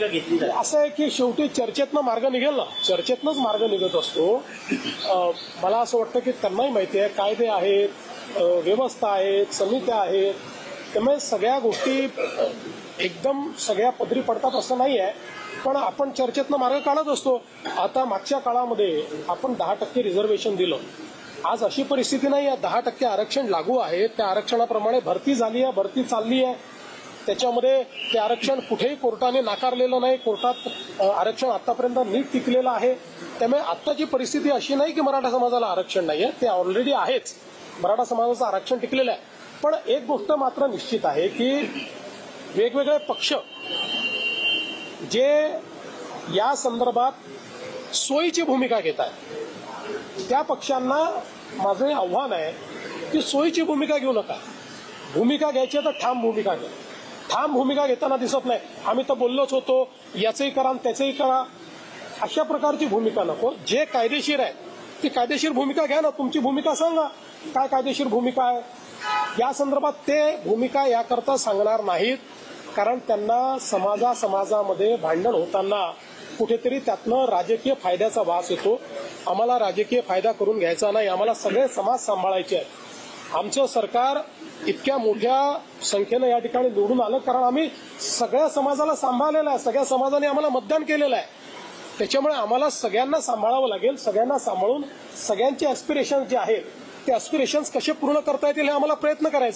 भूमिका घेतली जाते? असं आहे की शेवटी चर्चेतनं मार्ग निघेल ना, चर्चेतनंच मार्ग निघत असतो. मला असं वाटतं की त्यांनाही माहिती आहे कायदे आहेत, व्यवस्था आहेत, समित्या आहेत, त्यामुळे सगळ्या गोष्टी एकदम सगळ्या पदरी पडतात असं नाही आहे. पण आपण चर्चेतनं मार्ग काढत असतो. आता मागच्या काळामध्ये आपण 10% रिझर्वेशन दिलं. आज अशी परिस्थिती नाही आहे, 10% आरक्षण लागू आहे. त्या आरक्षणाप्रमाणे भरती झाली आहे, भरती चालली आहे. त्याच्यामध्ये ते आरक्षण कुठेही कोर्टाने नाकारलेलं नाही. कोर्टात आरक्षण आतापर्यंत नीट टिकलेलं आहे. त्यामुळे आत्ताची परिस्थिती अशी नाही की मराठा समाजाला आरक्षण नाही आहे, ते ऑलरेडी आहेच. मराठा समाजाचं आरक्षण टिकलेलं आहे. पण एक गोष्ट मात्र निश्चित आहे की वेगवेगळे पक्ष जे या संदर्भात सोयीची भूमिका घेत आहेत, त्या पक्षांना माझं आव्हान आहे की सोयीची भूमिका घेऊ नका. भूमिका घ्यायची तर ठाम भूमिका घ्या. ठाम भूमिका घेताना दिसत नाही आम्ही तर बोललोच होतो, याचंही करा त्याचंही करा, अशा प्रकारची भूमिका नको. जे कायदेशीर आहे ती कायदेशीर भूमिका घ्या ना. तुमची भूमिका सांगा, काय कायदेशीर भूमिका आहे. या संदर्भात ते भूमिका याकरता सांगणार नाहीत, कारण त्यांना समाजामध्ये भांडण होताना कुठेतरी त्यातनं राजकीय फायद्याचा वास येतो. आम्हाला राजकीय फायदा करून घ्यायचा नाही. आम्हाला सगळे समाज सांभाळायचे आहेत. आमचं सरकार इतक्या मोठ्या संख्येनं या ठिकाणी निवडून आलं कारण आम्ही सगळ्या समाजाला सांभाळलेलं आहे. सगळ्या समाजाने आम्हाला मतदान केलेलं आहे. त्याच्यामुळे आम्हाला सगळ्यांना सांभाळावं लागेल. सगळ्यांना सांभाळून सगळ्यांचे ॲस्पिरेशन्स जे आहेत ते ॲस्पिरेशन्स कसे पूर्ण करता येतील हे आम्हाला प्रयत्न करायचे आहे.